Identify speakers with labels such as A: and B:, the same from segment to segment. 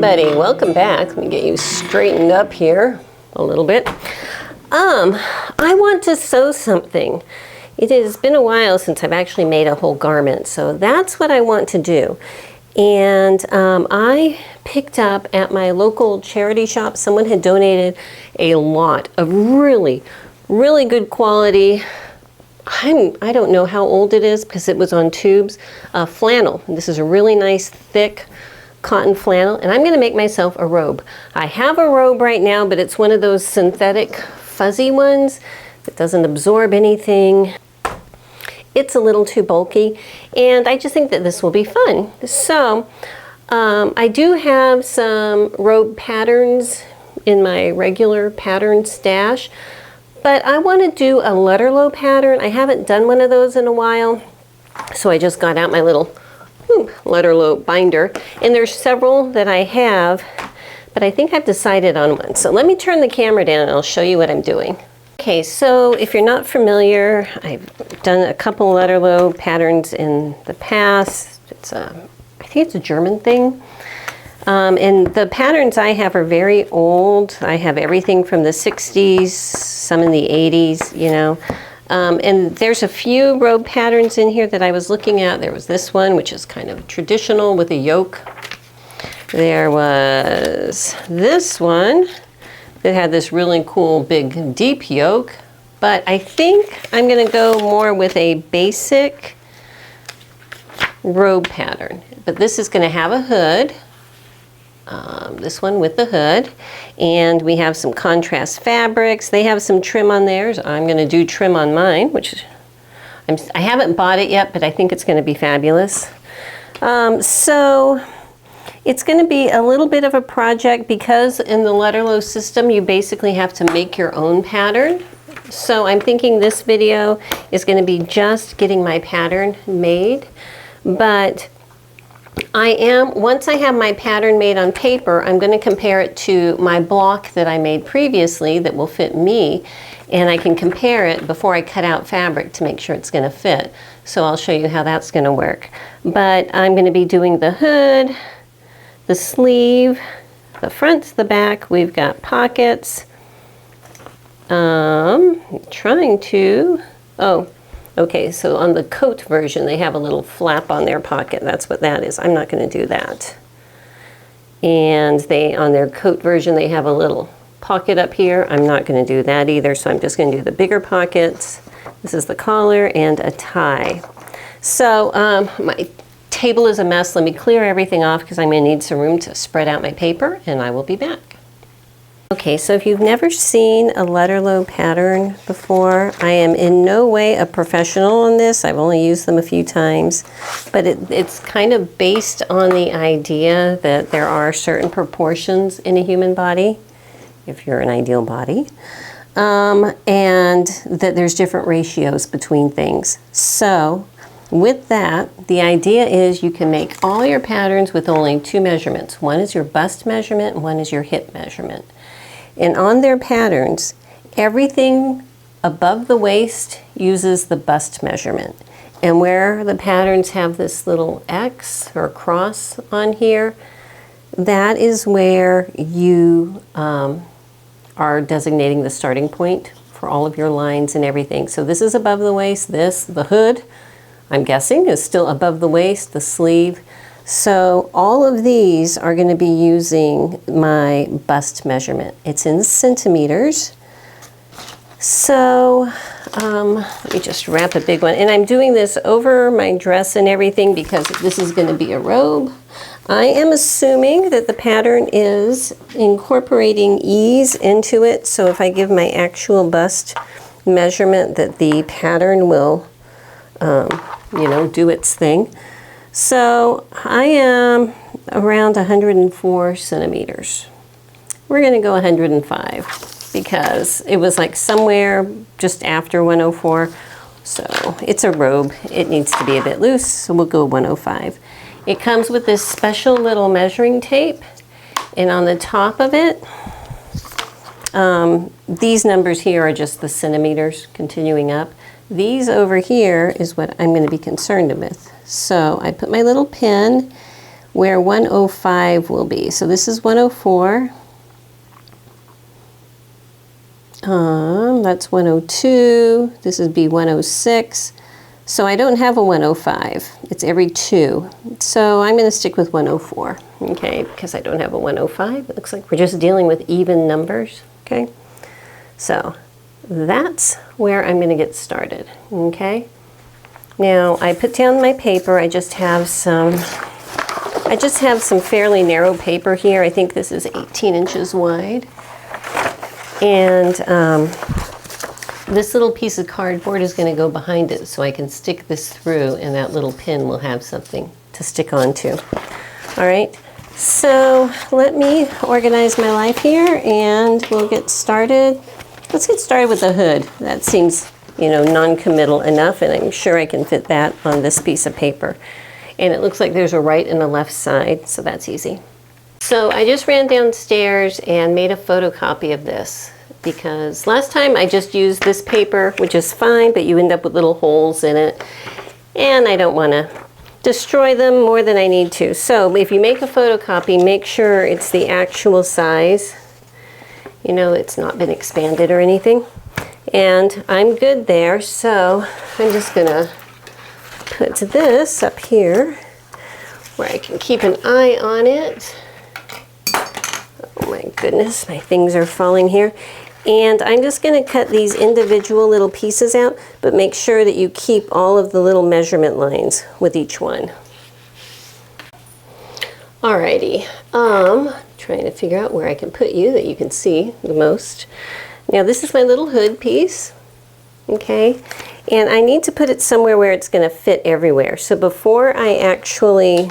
A: everybody, welcome back. Let me get you straightened up here a little bit. I want to sew something. It has been a while since I've actually made a whole garment, so that's what I want to do. And I picked up at my local charity shop, someone had donated a lot of really good quality, I don't know how old it is because it was on tubes, flannel. This is a really nice thick cotton flannel, and I'm going to make myself a robe. I have a robe right now, but it's one of those synthetic fuzzy ones that doesn't absorb anything. It's a little too bulky, and I just think that this will be fun. So I do have some robe patterns in my regular pattern stash, but I want to do a Lutterloh pattern. I haven't done one of those in a while, so I just got out my little Lutterloh binder, and there's several that I have, but I think I've decided on one. So let me turn the camera down and I'll show you what I'm doing. Okay, so if you're not familiar, I've done a couple Lutterloh patterns in the past. It's I think it's a German thing. And the patterns I have are very old. I have everything from the 60s, some in the 80s, you know. And there's a few robe patterns in here that I was looking at. There was this one, which is kind of traditional with a yoke. There was this one that had this really cool big deep yoke. But I think I'm going to go more with a basic robe pattern. But this is going to have a hood. This one with the hood, and we have some contrast fabrics. They have some trim on theirs. I'm going to do trim on mine, which I haven't bought it yet, but I think it's going to be fabulous. So it's going to be a little bit of a project because in the Lutterloh system you basically have to make your own pattern. So I'm thinking this video is going to be just getting my pattern made, but once I have my pattern made on paper, I'm going to compare it to my block that I made previously that will fit me, and I can compare it before I cut out fabric to make sure it's going to fit. So I'll show you how that's going to work. But I'm going to be doing the hood, the sleeve, the front, the back. We've got pockets. Okay, so on the coat version, they have a little flap on their pocket. That's what that is. I'm not going to do that. And on their coat version, they have a little pocket up here. I'm not going to do that either, so I'm just going to do the bigger pockets. This is the collar and a tie. So my table is a mess. Let me clear everything off because I'm going to need some room to spread out my paper, and I will be back. Okay, so if you've never seen a Lutterloh pattern before, I am in no way a professional on this. I've only used them a few times, but it's kind of based on the idea that there are certain proportions in a human body, if you're an ideal body, and that there's different ratios between things. So with that, the idea is you can make all your patterns with only two measurements. One is your bust measurement and one is your hip measurement. And on their patterns, everything above the waist uses the bust measurement. And where the patterns have this little X or cross on here, that is where you are designating the starting point for all of your lines and everything. So this is above the waist. The hood, I'm guessing, is still above the waist, the sleeve. So all of these are going to be using my bust measurement. It's in centimeters. So let me just wrap a big one. And I'm doing this over my dress and everything because this is going to be a robe. I am assuming that the pattern is incorporating ease into it. So if I give my actual bust measurement, that the pattern will, do its thing. So I am around 104 centimeters. We're going to go 105 because it was like somewhere just after 104. So it's a robe. It needs to be a bit loose, so we'll go 105. It comes with this special little measuring tape, and on the top of it, these numbers here are just the centimeters continuing up. These over here is what I'm going to be concerned with. So I put my little pin where 105 will be. So this is 104. That's 102. This would be 106. So I don't have a 105. It's every 2. So I'm going to stick with 104, okay, because I don't have a 105. It looks like we're just dealing with even numbers, okay? So that's where I'm going to get started, okay? Now I put down my paper. I just have some fairly narrow paper here. I think this is 18 inches wide. And this little piece of cardboard is going to go behind it so I can stick this through, and that little pin will have something to stick onto. All right, so let me organize my life here and we'll get started. Let's get started with the hood. That seems, you know, non-committal enough, and I'm sure I can fit that on this piece of paper. And it looks like there's a right and a left side, so that's easy. So I just ran downstairs and made a photocopy of this, because last time I just used this paper, which is fine, but you end up with little holes in it, and I don't want to destroy them more than I need to. So if you make a photocopy, make sure it's the actual size. You know, it's not been expanded or anything. And I'm good there, so I'm just going to put this up here where I can keep an eye on it. Oh my goodness, my things are falling here. And I'm just going to cut these individual little pieces out, but make sure that you keep all of the little measurement lines with each one. Alrighty, trying to figure out where I can put you that you can see the most. Now this is my little hood piece, okay? And I need to put it somewhere where it's going to fit everywhere. So before I actually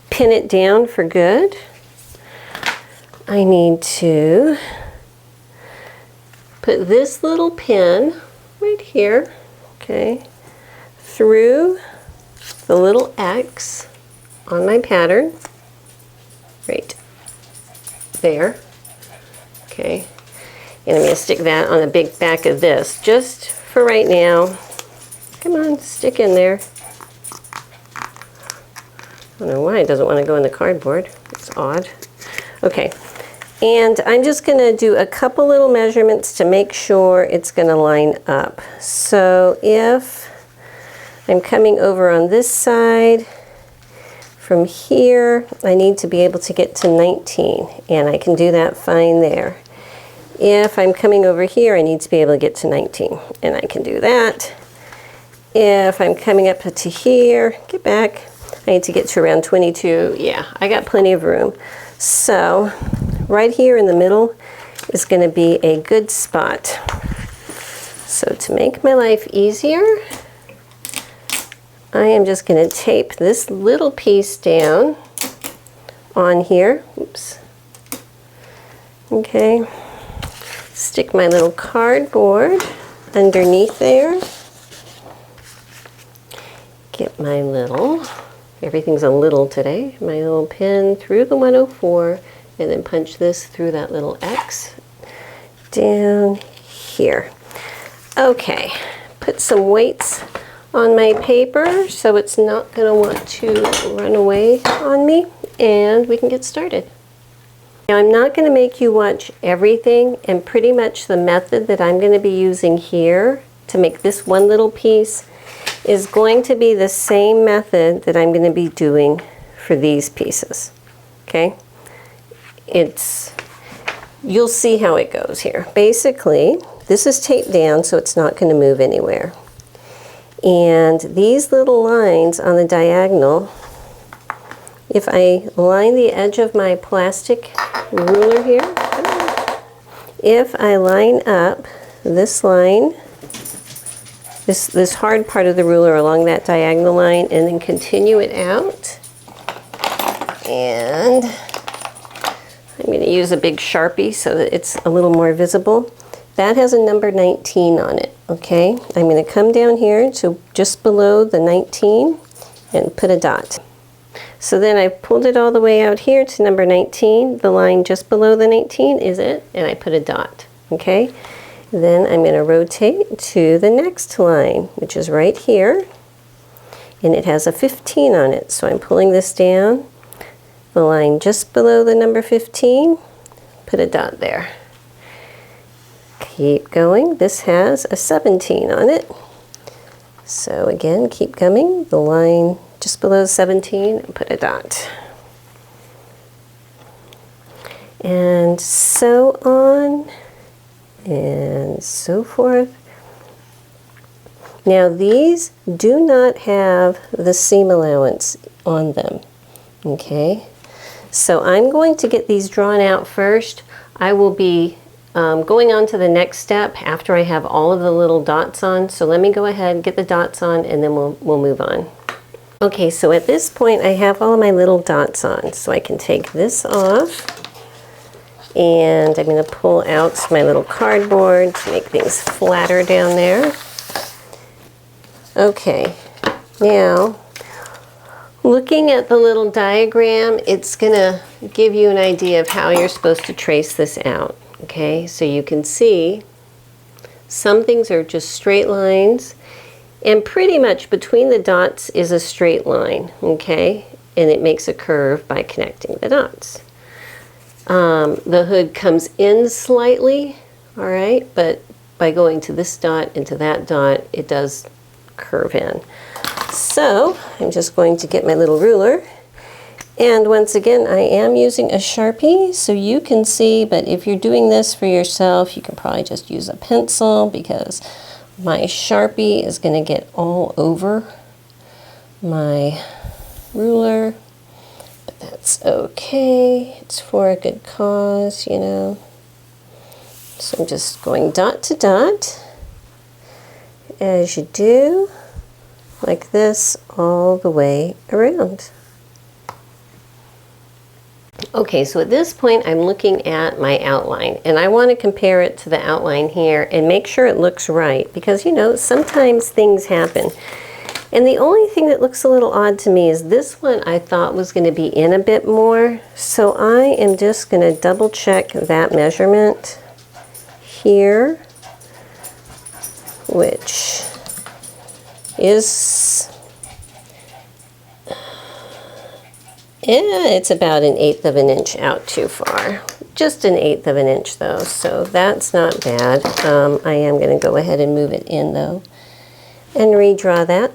A: pin it down for good, I need to put this little pin right here, okay, through the little X on my pattern, right there, okay. And I'm going to stick that on the big back of this, just for right now. Come on, stick in there. I don't know why it doesn't want to go in the cardboard. It's odd. Okay. And I'm just going to do a couple little measurements to make sure it's going to line up. So if I'm coming over on this side, from here, I need to be able to get to 19, and I can do that fine there. If I'm coming over here, I need to be able to get to 19, and I can do that. If I'm coming up to here, get back, I need to get to around 22. Yeah, I got plenty of room. So right here in the middle is going to be a good spot. So to make my life easier, I am just going to tape this little piece down on here. Oops. Okay. Stick my little cardboard underneath there. Get my little, everything's a little today, my little pin through the 104, and then punch this through that little X down here. Okay, put some weights on my paper so it's not going to want to run away on me, and we can get started. Now I'm not going to make you watch everything, and pretty much the method that I'm going to be using here to make this one little piece is going to be the same method that I'm going to be doing for these pieces. Okay? You'll see how it goes here. Basically, this is taped down so it's not going to move anywhere. And these little lines on the diagonal, if I line the edge of my plastic ruler here, if I line up this line, this hard part of the ruler along that diagonal line, and then continue it out, and I'm going to use a big Sharpie so that it's a little more visible. That has a number 19 on it, okay? I'm going to come down here to just below the 19 and put a dot. So then I pulled it all the way out here to number 19. The line just below the 19 is it, and I put a dot, okay? Then I'm going to rotate to the next line, which is right here, and it has a 15 on it. So I'm pulling this down, the line just below the number 15, put a dot there. Keep going. This has a 17 on it. So again, keep coming. The line just below 17, and put a dot. And so on and so forth. Now these do not have the seam allowance on them, okay? So I'm going to get these drawn out first. I will be going on to the next step after I have all of the little dots on. So let me go ahead and get the dots on, and then we'll move on. Okay, so at this point I have all of my little dots on. So I can take this off, and I'm going to pull out my little cardboard to make things flatter down there. Okay, now looking at the little diagram, it's going to give you an idea of how you're supposed to trace this out. Okay, so you can see some things are just straight lines, and pretty much between the dots is a straight line, okay, and it makes a curve by connecting the dots. The hood comes in slightly, all right, but by going to this dot and to that dot, it does curve in. So I'm just going to get my little ruler, and once again I am using a Sharpie so you can see, but if you're doing this for yourself you can probably just use a pencil, because my Sharpie is going to get all over my ruler, but that's okay, it's for a good cause, you know. So I'm just going dot to dot, as you do, like this, all the way around. Okay, so at this point I'm looking at my outline, and I want to compare it to the outline here and make sure it looks right, because you know, sometimes things happen. And the only thing that looks a little odd to me is this one I thought was going to be in a bit more. So I am just going to double check that measurement here, which is, it's about 1/8 of an inch out too far. Just 1/8 of an inch though, so that's not bad. I am going to go ahead and move it in though and redraw that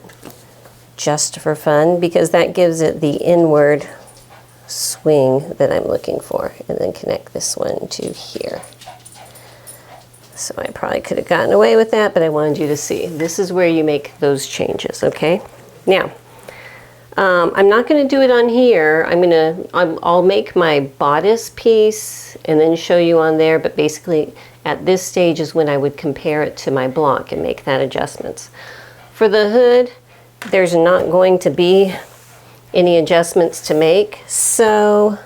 A: just for fun, because that gives it the inward swing that I'm looking for, and then connect this one to here. So I probably could have gotten away with that, but I wanted you to see. This is where you make those changes, okay? Now, I'm not going to do it on here. I'll make my bodice piece and then show you on there, but basically at this stage is when I would compare it to my block and make that adjustments. For the hood, there's not going to be any adjustments to make, so,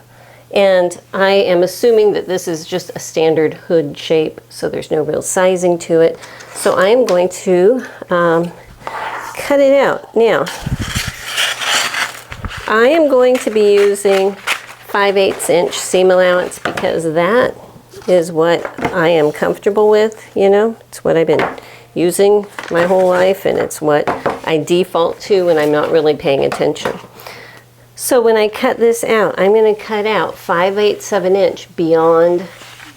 A: and I am assuming that this is just a standard hood shape, so there's no real sizing to it. So I'm going to cut it out. Now, I am going to be using 5/8 inch seam allowance, because that is what I am comfortable with, you know. It's what I've been using my whole life, and it's what I default to when I'm not really paying attention. So when I cut this out, I'm going to cut out 5/8 of an inch beyond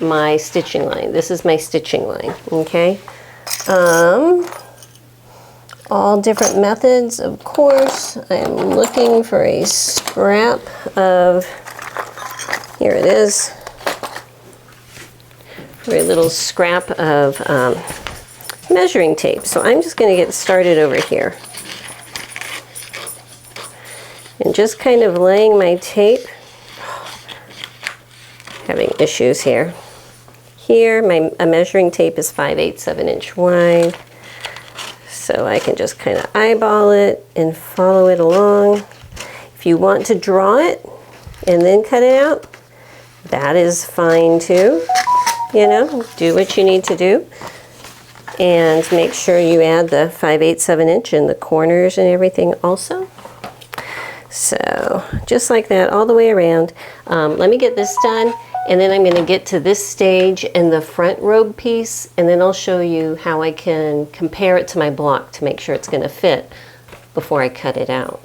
A: my stitching line. This is my stitching line, okay? All different methods, of course. I am looking for a scrap of, here it is, for a little scrap of measuring tape. So I'm just going to get started over here. And just kind of laying my tape, having issues here. Here, a measuring tape is 5/8 of an inch wide. So I can just kind of eyeball it and follow it along. If you want to draw it and then cut it out, that is fine too. You know, do what you need to do. And make sure you add the 5/8 of an inch in the corners and everything also. So just like that all the way around. Let me get this done, and then I'm going to get to this stage and the front robe piece, and then I'll show you how I can compare it to my block to make sure it's going to fit before I cut it out.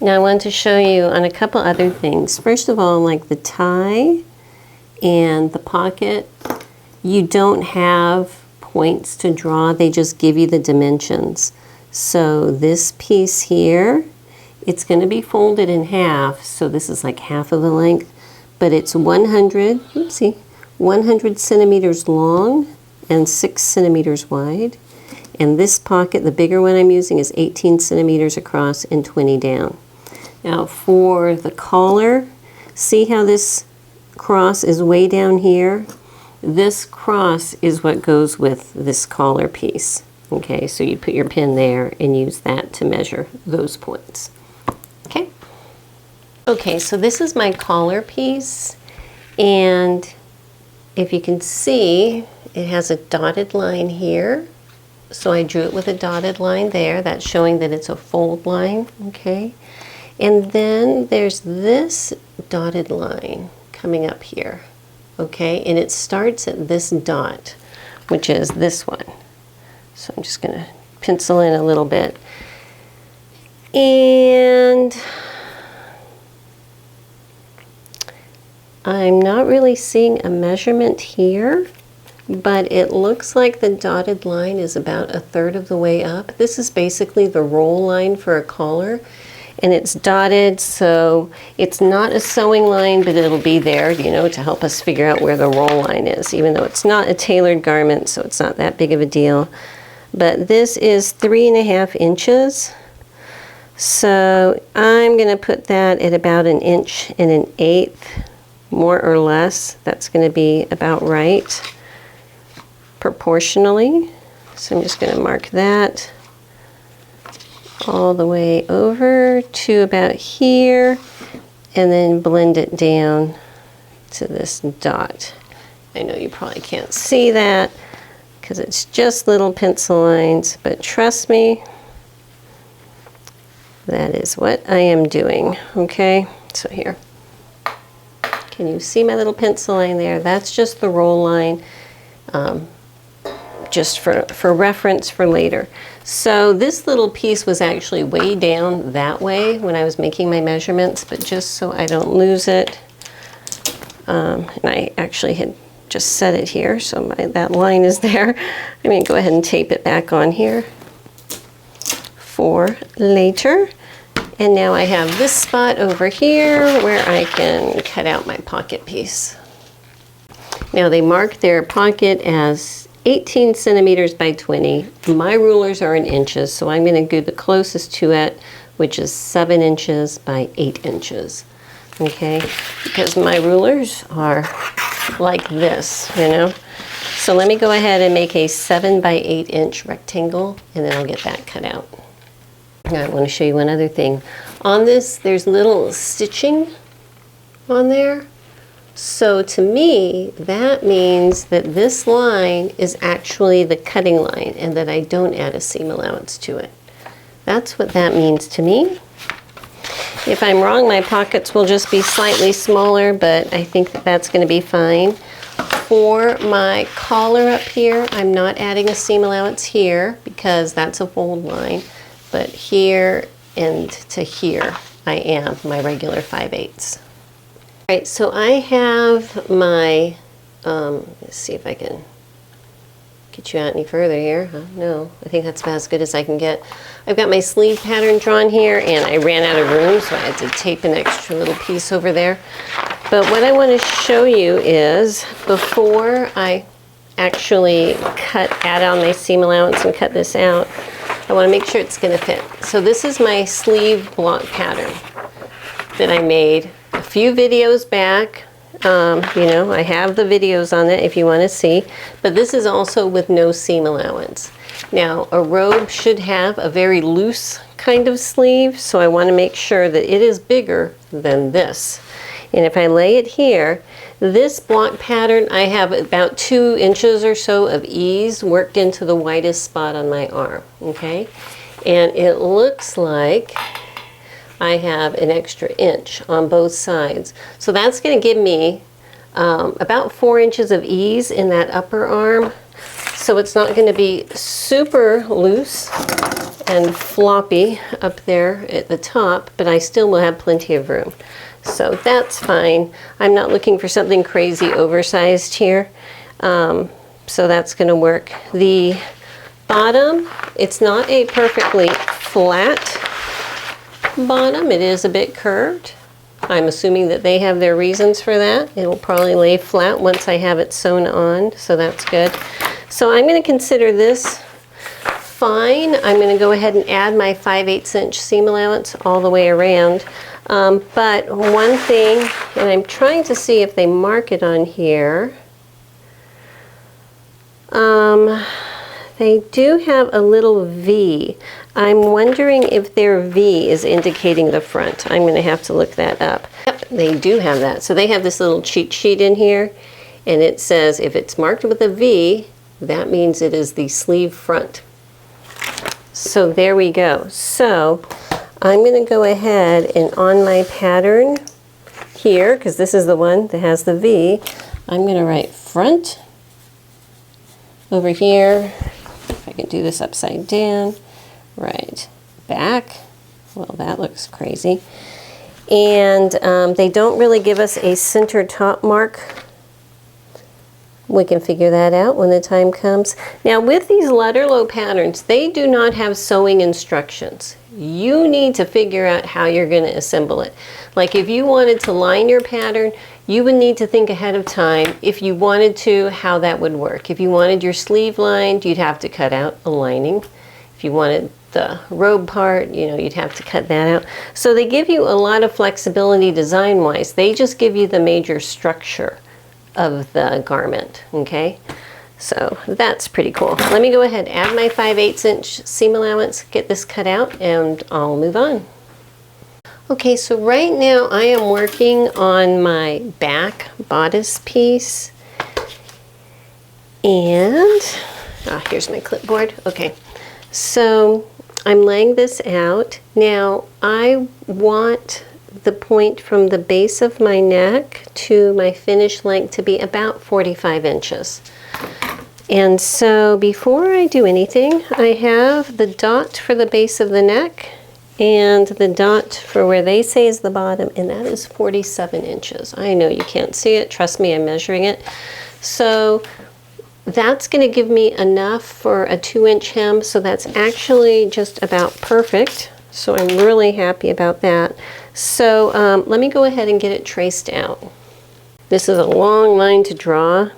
A: Now I want to show you on a couple other things. First of all, like the tie and the pocket, you don't have points to draw, they just give you the dimensions. So this piece here, it's going to be folded in half, so this is like half of the length, but it's 100 centimeters long and 6 centimeters wide. And this pocket, the bigger one I'm using, is 18 centimeters across and 20 down. Now for the collar, see how this cross is way down here? This cross is what goes with this collar piece. Okay, so you put your pin there and use that to measure those points. Okay. Okay, so this is my collar piece, and if you can see, it has a dotted line here. So I drew it with a dotted line there. That's showing that it's a fold line, okay? And then there's this dotted line coming up here, okay? And it starts at this dot, which is this one. So I'm just gonna pencil in a little bit. And I'm not really seeing a measurement here, but it looks like the dotted line is about 1/3 of the way up. This is basically the roll line for a collar, and it's dotted, so it's not a sewing line, but it'll be there, you know, to help us figure out where the roll line is, even though it's not a tailored garment, so it's not that big of a deal. But this is 3.5 inches. So I'm gonna put that at about 1 1/8 inches, more or less. That's gonna be about right, proportionally. So I'm just gonna mark that all the way over to about here, and then blend it down to this dot. I know you probably can't see that because it's just little pencil lines, but trust me, that is what I am doing, okay? So here, can you see my little pencil line there? That's just the roll line, just for reference for later. So this little piece was actually way down that way when I was making my measurements, but just so I don't lose it, and I actually had just set it here, so that line is there. I'm going to go ahead and tape it back on here for later. And now I have this spot over here where I can cut out my pocket piece. Now they mark their pocket as 18 centimeters by 20. My rulers are in inches, so I'm going to do the closest to it, which is 7 inches by 8 inches. Okay, because my rulers are like this, you know. So let me go ahead and make a 7 by 8 inch rectangle, and then I'll get that cut out. Now I want to show you one other thing. On this, there's little stitching on there. So to me, that means that this line is actually the cutting line and that I don't add a seam allowance to it. That's what that means to me. If I'm wrong, my pockets will just be slightly smaller, but I think that that's going to be fine. For my collar up here, I'm not adding a seam allowance here because that's a fold line, but here and to here I am, my regular 5/8. All right, so I have my, let's see if I can get you out any further here. No, I think that's about as good as I can get. I've got my sleeve pattern drawn here, and I ran out of room, so I had to tape an extra little piece over there. But what I want to show you is, before I actually add on my seam allowance and cut this out, I want to make sure it's going to fit. So this is my sleeve block pattern that I made a few videos back. You know, I have the videos on it if you want to see, but this is also with no seam allowance. Now, a robe should have a very loose kind of sleeve, so I want to make sure that it is bigger than this. And if I lay it here, this block pattern, I have about 2 inches or so of ease worked into the widest spot on my arm, okay? And it looks like I have an extra inch on both sides. So that's going to give me about 4 inches of ease in that upper arm. So it's not going to be super loose, and floppy up there at the top, but I still will have plenty of room. So that's fine. I'm not looking for something crazy oversized here. So that's going to work. The bottom, it's not a perfectly flat bottom. It is a bit curved. I'm assuming that they have their reasons for that. It will probably lay flat once I have it sewn on, so that's good. So I'm going to consider this fine. I'm going to go ahead and add my 5/8 inch seam allowance all the way around. But one thing, and I'm trying to see if they mark it on here. They do have a little V. I'm wondering if their V is indicating the front. I'm going to have to look that up. Yep, they do have that. So they have this little cheat sheet in here, and it says if it's marked with a V, that means it is the sleeve front. So there we go. So I'm going to go ahead and on my pattern here, because this is the one that has the V, I'm going to write front over here. If I can do this upside down, right, back. Well, that looks crazy. And they don't really give us a center top mark. We can figure that out when the time comes. Now with these Lutterloh patterns, they do not have sewing instructions. You need to figure out how you're going to assemble it. Like if you wanted to line your pattern, you would need to think ahead of time if you wanted to, how that would work. If you wanted your sleeve lined, you'd have to cut out a lining. If you wanted the robe part, you know, you'd have to cut that out. So they give you a lot of flexibility design-wise. They just give you the major structure of the garment, okay? So that's pretty cool. Let me go ahead and add my 5/8 inch seam allowance, get this cut out, and I'll move on. Okay, so right now I am working on my back bodice piece. And, here's my clipboard. Okay, so I'm laying this out. Now I want the point from the base of my neck to my finished length to be about 45 inches. And so before I do anything, I have the dot for the base of the neck and the dot for where they say is the bottom, and that is 47 inches. I know you can't see it, trust me, I'm measuring it. So that's going to give me enough for a 2-inch hem, so that's actually just about perfect. So I'm really happy about that. So let me go ahead and get it traced out. This is a long line to draw,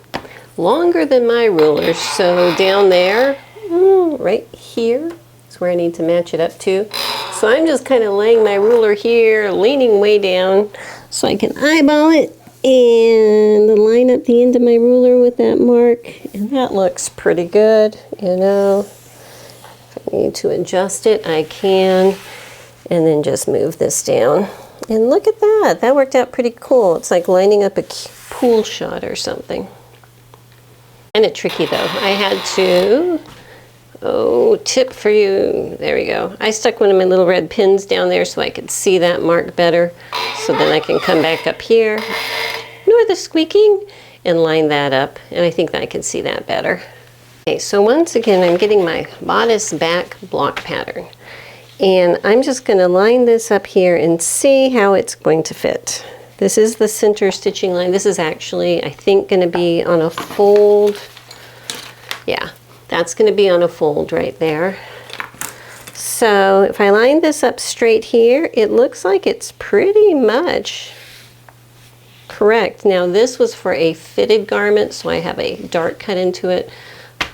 A: longer than my ruler. So down there, right here, is where I need to match it up to. So I'm just kind of laying my ruler here, leaning way down so I can eyeball it and line up the end of my ruler with that mark. And that looks pretty good, you know. If I need to adjust it, I can. And then just move this down. And look at that. That worked out pretty cool. It's like lining up a pool shot or something. Kind of tricky though. I had to, tip for you. There we go. I stuck one of my little red pins down there so I could see that mark better. So then I can come back up here, ignore the squeaking, and line that up. And I think that I can see that better. Okay, so once again, I'm getting my bodice back block pattern. And I'm just going to line this up here and see how it's going to fit. This is the center stitching line. This is actually, I think, going to be on a fold. Yeah, that's going to be on a fold right there. So if I line this up straight here, it looks like it's pretty much correct. Now this was for a fitted garment, so I have a dart cut into it.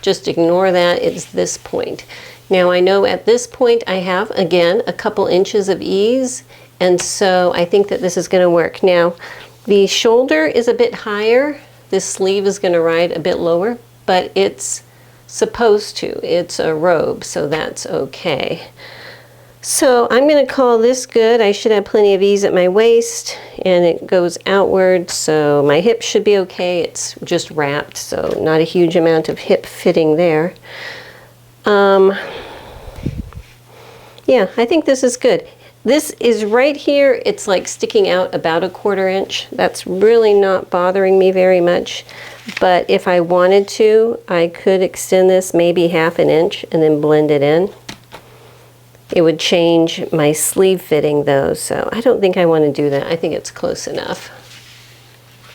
A: Just ignore that, it's this point. Now I know at this point I have, again, a couple inches of ease, and so I think that this is going to work. Now the shoulder is a bit higher, this sleeve is going to ride a bit lower, but it's supposed to. It's a robe, so that's okay. So I'm going to call this good. I should have plenty of ease at my waist, and it goes outward, so my hip should be okay. It's just wrapped, so not a huge amount of hip fitting there. Yeah, I think this is good. This is right here, it's like sticking out about a 1/4 inch. That's really not bothering me very much. But if I wanted to, I could extend this maybe 1/2 inch and then blend it in. It would change my sleeve fitting though, so I don't think I want to do that. I think it's close enough.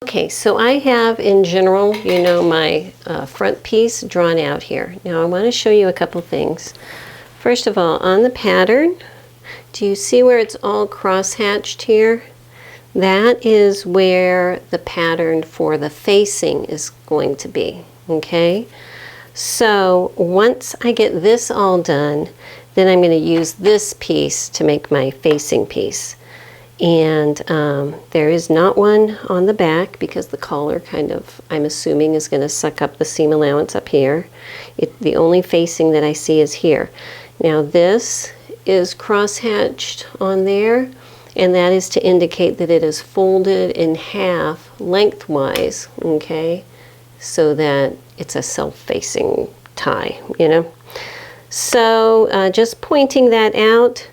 A: Okay, so I have in general, you know, my front piece drawn out here. Now I want to show you a couple things. First of all, on the pattern, do you see where it's all cross-hatched here? That is where the pattern for the facing is going to be, okay? So once I get this all done, then I'm going to use this piece to make my facing piece. And there is not one on the back because the collar kind of, I'm assuming, is going to suck up the seam allowance up here. The only facing that I see is here. Now this is cross-hatched on there, and that is to indicate that it is folded in half lengthwise, okay, so that it's a self-facing tie, you know. So just pointing that out,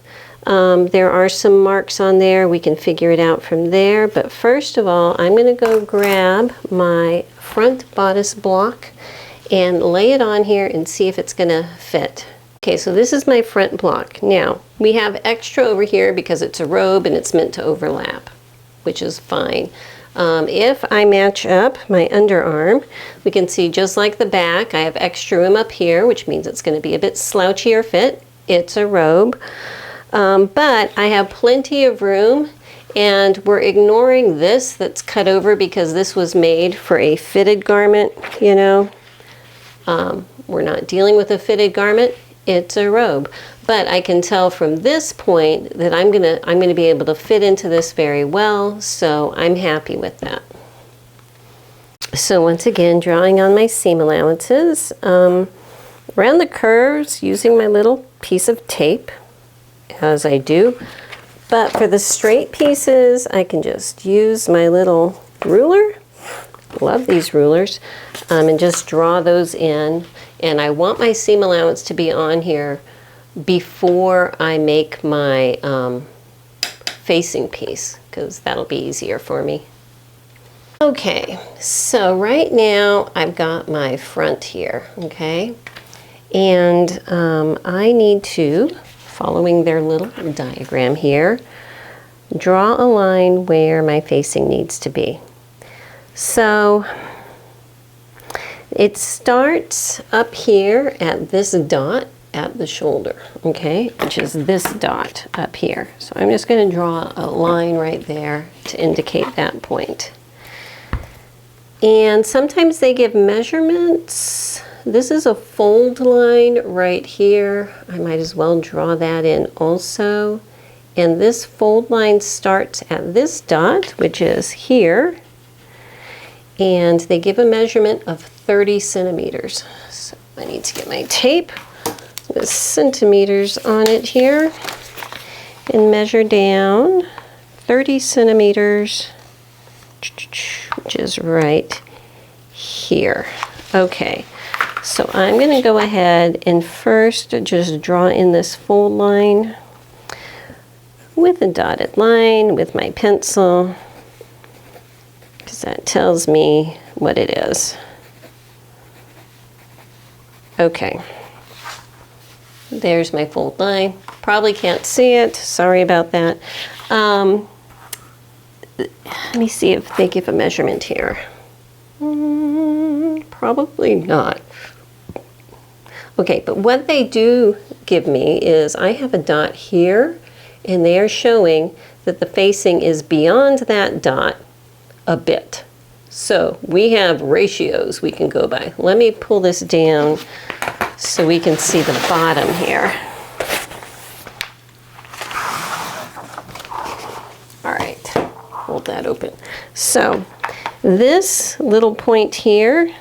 A: there are some marks on there. We can figure it out from there, but first of all, I'm going to go grab my front bodice block and lay it on here and see if it's going to fit. Okay, so this is my front block. Now, we have extra over here because it's a robe and it's meant to overlap, which is fine. If I match up my underarm, we can see just like the back, I have extra room up here, which means it's going to be a bit slouchier fit. It's a robe, but I have plenty of room, and we're ignoring this that's cut over because this was made for a fitted garment, you know. We're not dealing with a fitted garment. It's a robe, but I can tell from this point that I'm gonna be able to fit into this very well, so I'm happy with that. So once again, drawing on my seam allowances, around the curves using my little piece of tape, as I do, but for the straight pieces, I can just use my little ruler. Love these rulers, and just draw those in. And I want my seam allowance to be on here before I make my facing piece, because that'll be easier for me. Okay, so right now I've got my front here, okay? And I need to, following their little diagram here, draw a line where my facing needs to be. So it starts up here at this dot at the shoulder, okay, which is this dot up here. So I'm just going to draw a line right there to indicate that point. And sometimes they give measurements. This is a fold line right here. I might as well draw that in also. And this fold line starts at this dot, which is here. And they give a measurement of 30 centimeters. So I need to get my tape with centimeters on it here and measure down 30 centimeters, which is right here. Okay, so I'm going to go ahead and first just draw in this fold line with a dotted line with my pencil, because that tells me what it is. Okay, there's my fold line. Probably can't see it, sorry about that. Let me see if they give a measurement here. Probably not. Okay, but what they do give me is I have a dot here, and they are showing that the facing is beyond that dot a bit. So we have ratios we can go by. Let me pull this down so we can see the bottom here. All right, hold that open. So this little point here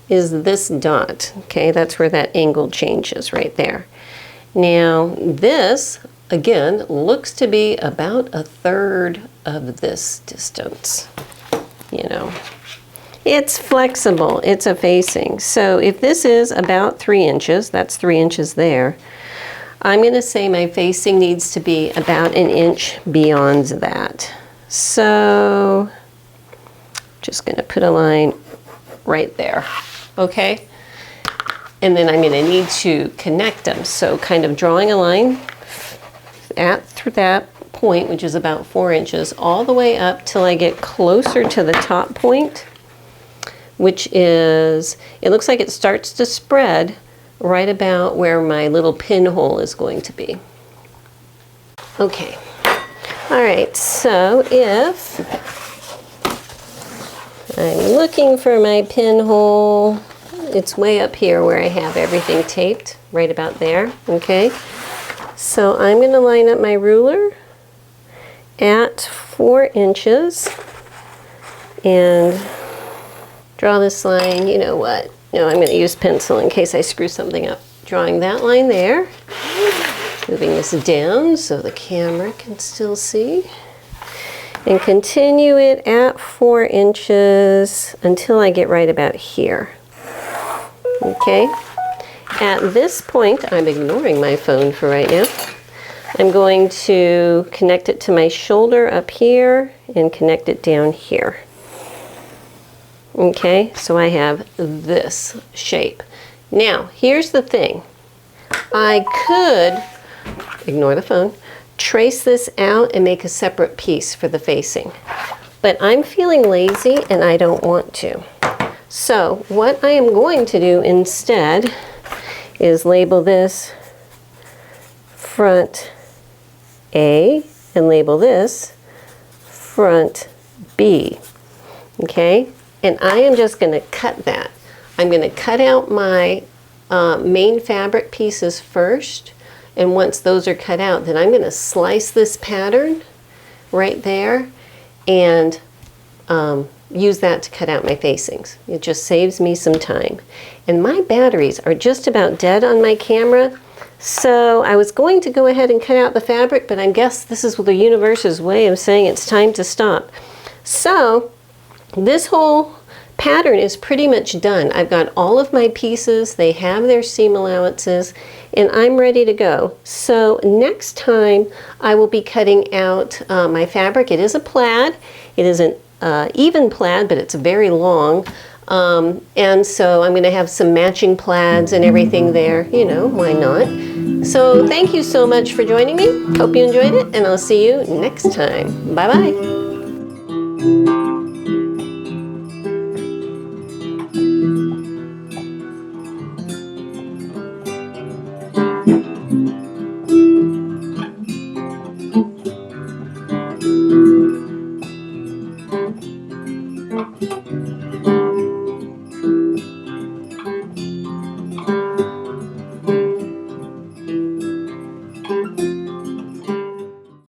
A: is this dot, okay? That's where that angle changes right there. Now this, again, looks to be about a third of this distance, you know. It's flexible, it's a facing. So if this is about 3 inches, that's 3 inches there, I'm gonna say my facing needs to be about 1 inch beyond that. So just gonna put a line right there, okay? And then I'm going to need to connect them. So kind of drawing a line through that point, which is about 4 inches, all the way up till I get closer to the top point, which is, it looks like it starts to spread right about where my little pinhole is going to be. Okay. All right, so if I'm looking for my pinhole, it's way up here where I have everything taped, right about there, okay? So I'm going to line up my ruler at 4 inches and draw this line. You know what? No, I'm going to use pencil in case I screw something up. Drawing that line there, moving this down so the camera can still see, and continue it at 4 inches until I get right about here. Okay. At this point, I'm ignoring my phone for right now. I'm going to connect it to my shoulder up here and connect it down here. Okay, so I have this shape. Now, here's the thing. I could, ignore the phone, trace this out and make a separate piece for the facing. But I'm feeling lazy and I don't want to. So what I am going to do instead is label this front A and label this front B, okay? And I am just going to cut that. I'm going to cut out my main fabric pieces first, and once those are cut out, then I'm going to slice this pattern right there and use that to cut out my facings. It just saves me some time. And my batteries are just about dead on my camera, so I was going to go ahead and cut out the fabric, but I guess this is the universe's way of saying it's time to stop. So this whole pattern is pretty much done. I've got all of my pieces, they have their seam allowances, and I'm ready to go. So next time I will be cutting out my fabric. It is a plaid. It is an even plaid, but it's very long. And so I'm going to have some matching plaids and everything there. You know, why not? So thank you so much for joining me. Hope you enjoyed it, and I'll see you next time. Bye-bye.